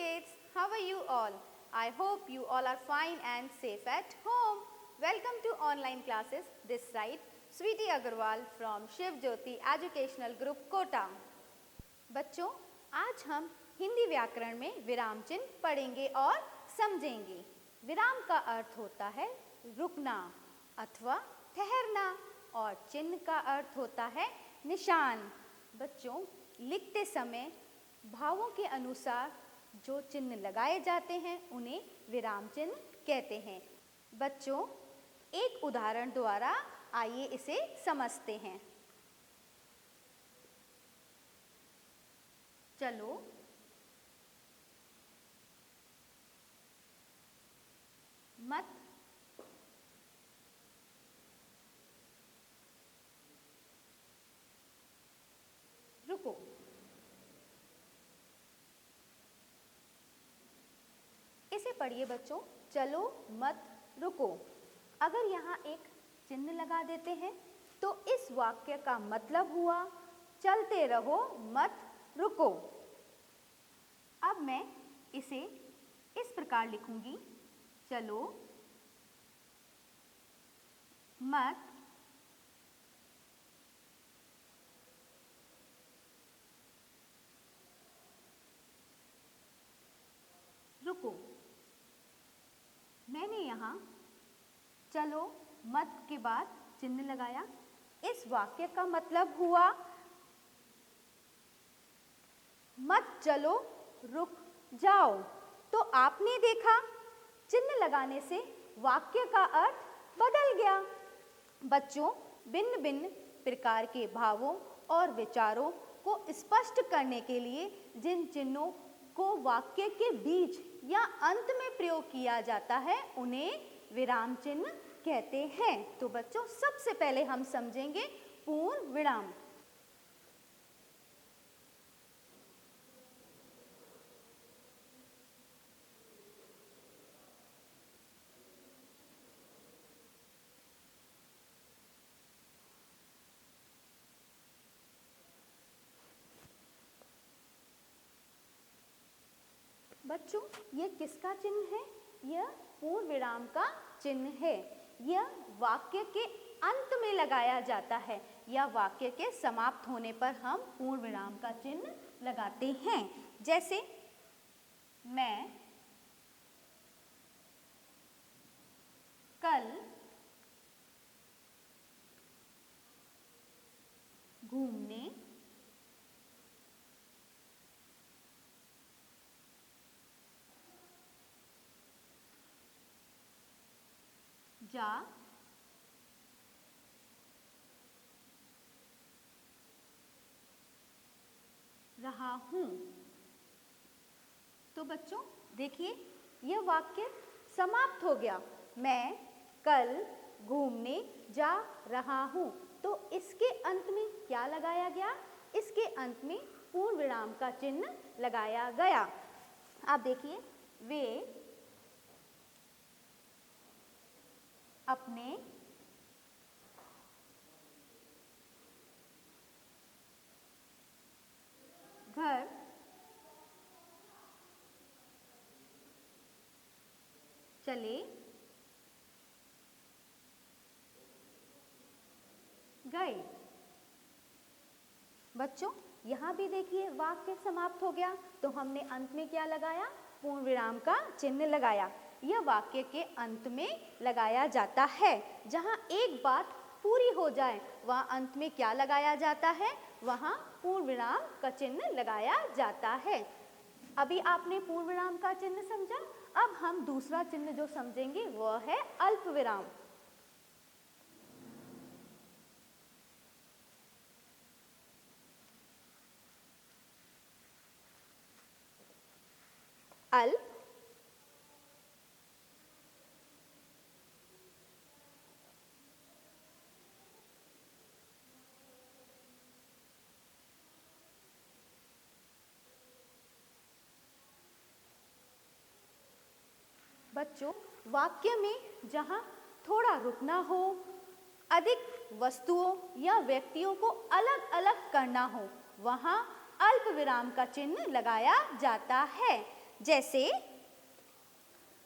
kids, how are you all? I hope you all are fine and safe at home. Welcome to online classes. This side, Sweetie Agarwal from Shiv Jyoti Educational Group Kota. बच्चों, आज हम हिंदी व्याकरण में विराम चिन्ह पढ़ेंगे और समझेंगे। विराम का अर्थ होता है रुकना अथवा ठहरना और चिन्ह का अर्थ होता है निशान। बच्चों, लिखते समय भावों के अनुसार जो चिन्ह लगाए जाते हैं उन्हें विराम चिन्ह कहते हैं। बच्चों, एक उदाहरण द्वारा आइए इसे समझते हैं। चलो मत रुको। इसे पढ़िए बच्चों, चलो मत रुको। अगर यहाँ एक चिन्ह लगा देते हैं तो इस वाक्य का मतलब हुआ चलते रहो मत रुको। अब मैं इसे इस प्रकार लिखूंगी, चलो मत रुको। मैंने यहाँ चलो मत के बाद चिन्ह लगाया। इस वाक्य का मतलब हुआ मत चलो रुक जाओ। तो आपने देखा चिन्ह लगाने से वाक्य का अर्थ बदल गया। बच्चों, भिन्न भिन्न प्रकार के भावों और विचारों को स्पष्ट करने के लिए जिन चिन्हों को वाक्य के बीच या अंत में प्रयोग किया जाता है उन्हें विराम चिन्ह कहते हैं। तो बच्चों, सबसे पहले हम समझेंगे पूर्ण विराम। बच्चों, ये किसका चिन्ह है? यह पूर्ण विराम का चिन्ह है। यह वाक्य के अंत में लगाया जाता है या वाक्य के समाप्त होने पर हम पूर्ण विराम का चिन्ह लगाते हैं। जैसे मैं कल घूमने जा रहा हूं। तो बच्चों देखिए, यह वाक्य समाप्त हो गया। मैं कल घूमने जा रहा हूं। तो इसके अंत में क्या लगाया गया? इसके अंत में पूर्ण विराम का चिन्ह लगाया गया। आप देखिए, वे अपने घर चले गए। बच्चों, यहाँ भी देखिए वाक्य समाप्त हो गया तो हमने अंत में क्या लगाया? पूर्ण विराम का चिन्ह लगाया। यह वाक्य के अंत में लगाया जाता है। जहाँ एक बात पूरी हो जाए वहाँ अंत में क्या लगाया जाता है? वहाँ पूर्ण विराम का चिन्ह लगाया जाता है। अभी आपने पूर्ण विराम का चिन्ह समझा। अब हम दूसरा चिन्ह जो समझेंगे वह है अल्प विराम। अल्प बच्चों, वाक्य में जहाँ थोड़ा रुकना हो, अधिक वस्तुओं या व्यक्तियों को अलग अलग करना हो, वहाँ अल्प विराम का चिन्ह लगाया जाता है। जैसे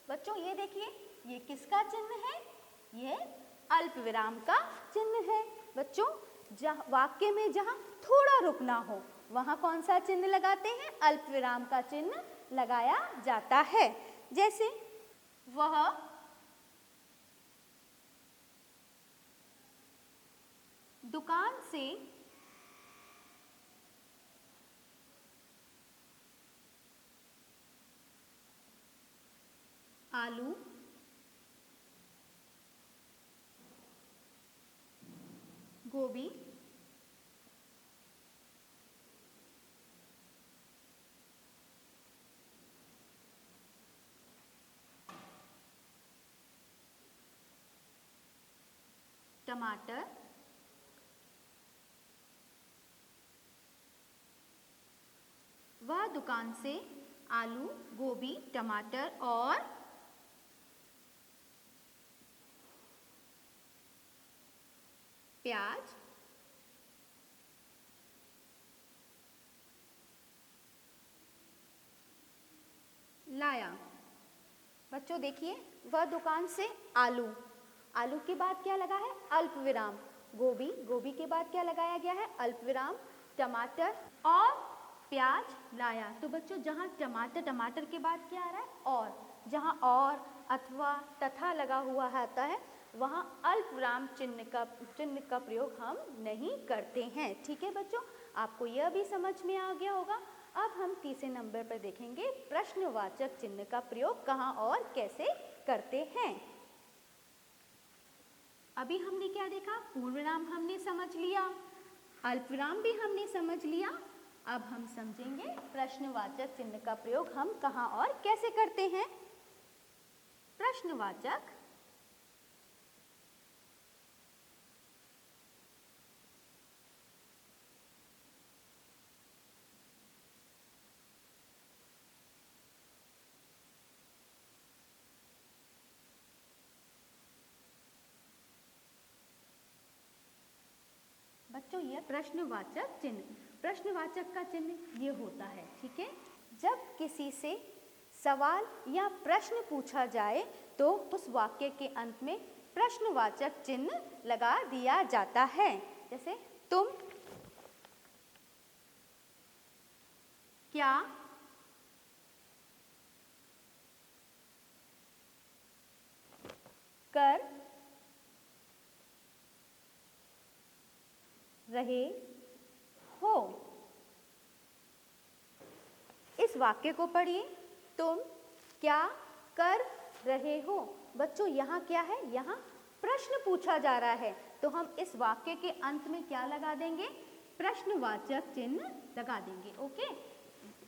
बच्चों ये देखिए, ये किसका चिन्ह है? ये अल्प विराम का चिन्ह है। बच्चों वाक्य में जहाँ थोड़ा रुकना हो वहाँ कौन सा चिन्ह लगाते हैं? अल्प विराम का चिन्ह लगाया जाता है। जैसे वह दुकान से आलू, गोभी, टमाटर, वह दुकान से आलू, गोभी, टमाटर और प्याज लाया। बच्चों देखिए, वह दुकान से आलू, आलू के बाद क्या लगा है? अल्प विराम। गोभी, गोभी के बाद क्या लगाया गया है? अल्प विराम। टमाटर और प्याज लाया। तो बच्चों जहाँ टमाटर, टमाटर के बाद क्या आ रहा है? और। जहाँ और अथवा तथा लगा हुआ आता है वहाँ अल्प विराम चिन्ह का प्रयोग हम नहीं करते हैं। ठीक है बच्चों, आपको यह भी समझ में आ गया होगा। अब हम तीसरे नंबर पर देखेंगे प्रश्नवाचक चिन्ह का प्रयोग कहाँ और कैसे करते हैं। अभी हमने क्या देखा? पूर्ण विराम हमने समझ लिया, अल्प विराम भी हमने समझ लिया। अब हम समझेंगे प्रश्नवाचक चिन्ह का प्रयोग हम कहाँ और कैसे करते हैं। प्रश्नवाचक बच्चों ये प्रश्नवाचक चिन्ह, प्रश्नवाचक का चिन्ह ये होता है। ठीक है, जब किसी से सवाल या प्रश्न पूछा जाए तो उस वाक्य के अंत में प्रश्नवाचक चिन्ह लगा दिया जाता है। जैसे तुम क्या कर रहे हो? इस वाक्य को पढ़िए, तुम क्या कर रहे हो? बच्चों यहाँ क्या है? यहाँ प्रश्न पूछा जा रहा है, तो हम इस वाक्य के अंत में क्या लगा देंगे? प्रश्नवाचक चिन्ह लगा देंगे। ओके,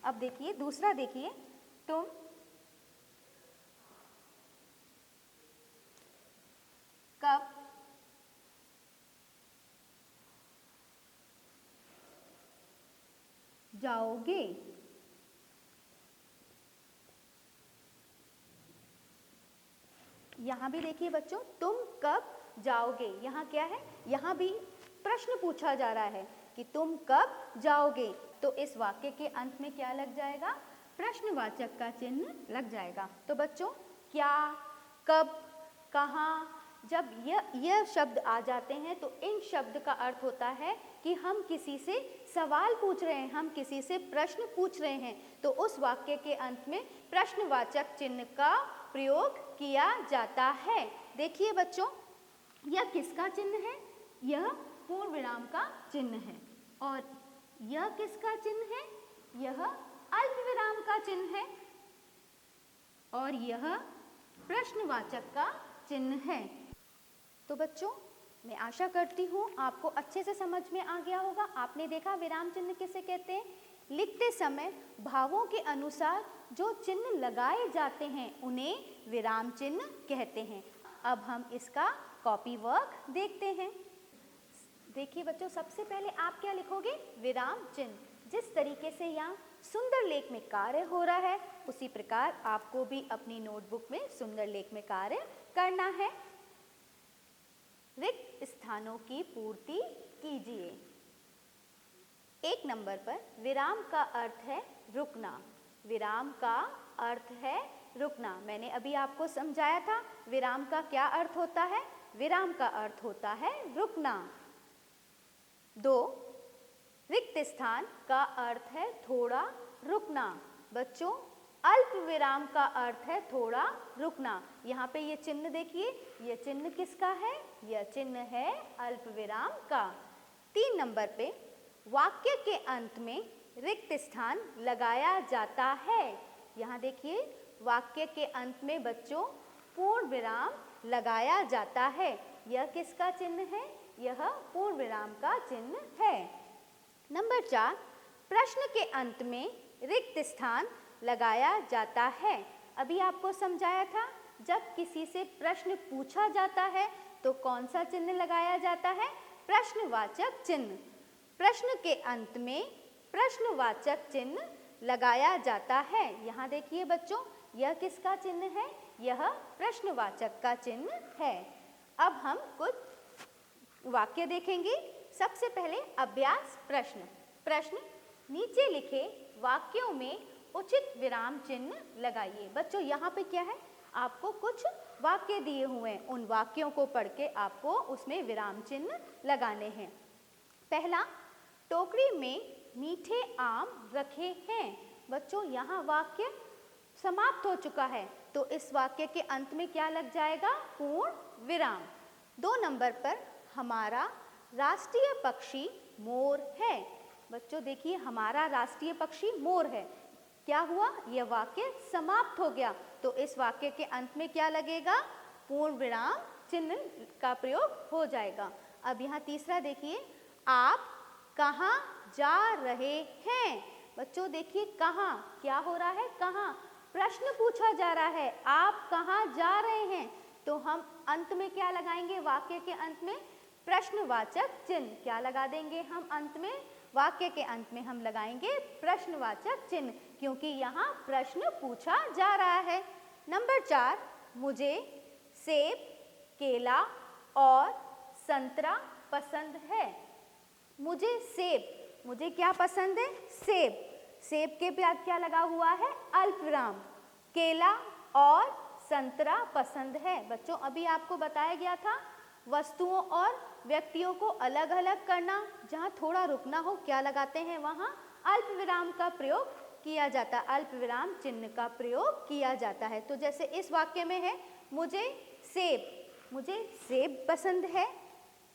अब देखिए दूसरा, देखिए तुम कब जाओगे? यहाँ भी देखिए बच्चों, तुम कब जाओगे, यहाँ क्या है? यहाँ भी प्रश्न पूछा जा रहा है कि तुम कब जाओगे, तो इस वाक्य के अंत में क्या लग जाएगा? प्रश्नवाचक का चिन्ह लग जाएगा। तो बच्चों क्या, कब, कहाँ, जब यह शब्द आ जाते हैं तो इन शब्द का अर्थ होता है कि हम किसी से सवाल पूछ रहे हैं, हम किसी से प्रश्न पूछ रहे हैं, तो उस वाक्य के अंत में प्रश्नवाचक चिन्ह का प्रयोग किया जाता है। देखिए बच्चों, यह किसका चिन्ह है? यह पूर्ण विराम का चिन्ह है। और यह किसका चिन्ह है? यह अल्प विराम का चिन्ह है। और यह प्रश्नवाचक का चिन्ह है। तो बच्चों मैं आशा करती हूँ आपको अच्छे से समझ में आ गया होगा। आपने देखा विराम चिन्ह किसे कहते हैं? लिखते समय भावों के अनुसार जो चिन्ह लगाए जाते हैं उन्हें विराम चिन्ह कहते हैं। अब हम इसका कॉपी वर्क देखते हैं। देखिए बच्चों, सबसे पहले आप क्या लिखोगे? विराम चिन्ह। जिस तरीके से यहाँ सुंदर लेख में कार्य हो रहा है उसी प्रकार आपको भी अपनी नोटबुक में सुंदर लेख में कार्य करना है। रिक्त स्थानों की पूर्ति कीजिए। 1 नंबर पर विराम का अर्थ है रुकना। विराम का अर्थ है रुकना। मैंने अभी आपको समझाया था विराम का क्या अर्थ होता है। विराम का अर्थ होता है रुकना। 2, रिक्त स्थान का अर्थ है थोड़ा रुकना। बच्चों, अल्प विराम का अर्थ है थोड़ा रुकना। यहाँ पे ये चिन्ह देखिए, ये चिन्ह किसका है? यह चिन्ह है अल्प विराम का। 3 नंबर पे वाक्य के अंत में रिक्त स्थान लगाया जाता है। यहाँ देखिए, वाक्य के अंत में बच्चों पूर्ण विराम लगाया जाता है। यह किसका चिन्ह है? यह पूर्ण विराम का चिन्ह है। नंबर 4, प्रश्न के अंत में रिक्त स्थान लगाया जाता है। अभी आपको समझाया था, जब किसी से प्रश्न पूछा जाता है तो कौन सा चिन्ह लगाया जाता है? प्रश्नवाचक चिन्ह। प्रश्न के अंत में प्रश्नवाचक चिन्ह लगाया जाता है। यहाँ देखिए बच्चों, यह किसका चिन्ह है? यह प्रश्नवाचक का चिन्ह है। अब हम कुछ वाक्य देखेंगे। सबसे पहले अभ्यास प्रश्न। प्रश्न, नीचे लिखे वाक्यों में उचित विराम चिन्ह लगाइए। बच्चों, यहाँ पे क्या है? आपको कुछ वाक्य दिए हुए हैं, उन वाक्यों को पढ़ के आपको उसमें विराम चिन्ह लगाने हैं। पहला, टोकरी में मीठे आम रखे हैं। बच्चों, यहाँ वाक्य समाप्त हो चुका है, तो इस वाक्य के अंत में क्या लग जाएगा? पूर्ण विराम। 2 नंबर पर हमारा राष्ट्रीय पक्षी मोर है। बच्चों देखिए, हमारा राष्ट्रीय पक्षी मोर है। क्या हुआ? यह वाक्य समाप्त हो गया, तो इस वाक्य के अंत में क्या लगेगा? पूर्ण विराम चिन्ह का प्रयोग हो जाएगा। अब यहाँ तीसरा देखिए, आप कहाँ जा रहे हैं? बच्चों देखिए, कहाँ क्या हो रहा है? कहाँ प्रश्न पूछा जा रहा है, आप कहाँ जा रहे हैं? तो हम अंत में क्या लगाएंगे? वाक्य के अंत में प्रश्नवाचक चिन्ह। क्या लगा देंगे हम अंत में? वाक्य के अंत में हम लगाएंगे प्रश्नवाचक चिन्ह, क्योंकि यहाँ प्रश्न पूछा जा रहा है। नंबर 4, मुझे सेब, केला और संतरा पसंद है। मुझे सेब, मुझे क्या पसंद है? सेब। सेब के बाद क्या लगा हुआ है? अल्पविराम। केला और संतरा पसंद है। बच्चों, अभी आपको बताया गया था वस्तुओं और व्यक्तियों को अलग अलग करना। जहाँ थोड़ा रुकना हो, क्या लगाते हैं? वहाँ अल्पविराम का प्रयोग किया जाता है, अल्पविराम चिन्ह का प्रयोग किया जाता है। तो जैसे इस वाक्य में है, मुझे सेब पसंद है,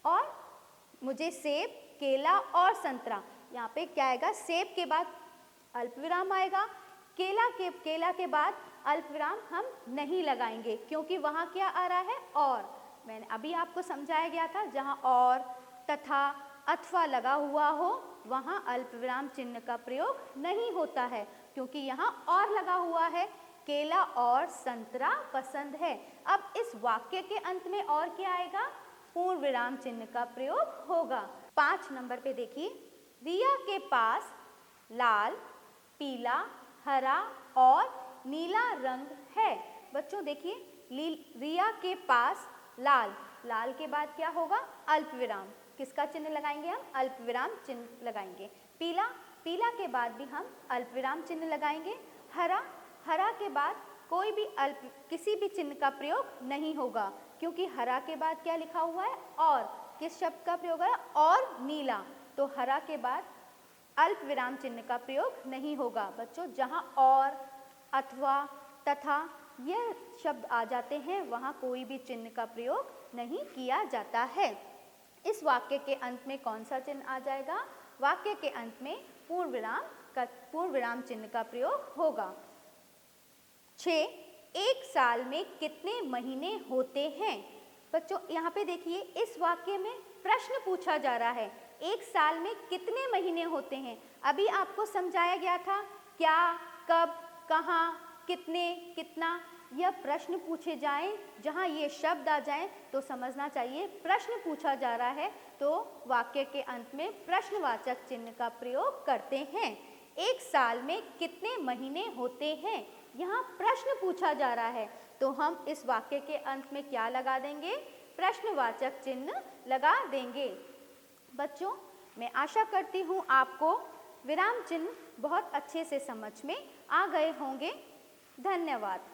और मुझे सेब, केला और संतरा। यहाँ पे क्या आएगा? सेब के बाद अल्पविराम आएगा। केला के बाद अल्पविराम हम नहीं लगाएंगे, क्योंकि वहाँ क्या आ रहा है? और। मैंने अभी आपको समझाया गया था, जहाँ और, तथा, अथवा लगा हुआ हो, वहाँ अल्पविराम चिन्ह का प्रयोग नहीं होता है, क्योंकि यहाँ और लगा हुआ है। केला और संतरा पसंद है। अब इस वाक्य के अंत में और क्या आएगा? पूर्ण विराम चिन्ह का प्रयोग होगा। 5 नंबर पे देखिए, रिया के पास लाल, पीला, हरा और नीला रंग है। बच्चों देखिए, रिया के पास लाल के बाद क्या होगा? अल्पविराम। किसका चिन्ह लगाएंगे हम? अल्पविराम चिन्ह लगाएंगे। पीला के बाद भी हम अल्पविराम चिन्ह लगाएंगे। हरा के बाद कोई भी किसी भी चिन्ह का प्रयोग नहीं होगा, क्योंकि हरा के बाद क्या लिखा हुआ है? और। किस शब्द का प्रयोग है? और नीला। तो हरा के बाद अल्पविराम चिन्ह का प्रयोग नहीं होगा। बच्चों, जहाँ और, अथवा, तथा यह शब्द आ जाते हैं, वहाँ कोई भी चिन्ह का प्रयोग नहीं किया जाता है। इस वाक्य के अंत में कौन सा चिन्ह आ जाएगा? वाक्य के अंत में पूर्ण विराम चिन्ह का प्रयोग होगा। 6, एक साल में कितने महीने होते हैं? बच्चों यहाँ पे देखिए, इस वाक्य में प्रश्न पूछा जा रहा है, एक साल में कितने महीने होते हैं। अभी आपको समझाया गया था, क्या, कब, कहाँ, कितने, कितना। यह प्रश्न पूछे जाएं, जहाँ ये शब्द आ जाएं, तो समझना चाहिए प्रश्न पूछा जा रहा है, तो वाक्य के अंत में प्रश्नवाचक चिन्ह का प्रयोग करते हैं। एक साल में कितने महीने होते हैं? यहाँ प्रश्न पूछा जा रहा है, तो हम इस वाक्य के अंत में क्या लगा देंगे? प्रश्नवाचक चिन्ह लगा देंगे। बच्चों, मैं आशा करती हूँ आपको विराम चिन्ह बहुत अच्छे से समझ में आ गए होंगे। धन्यवाद।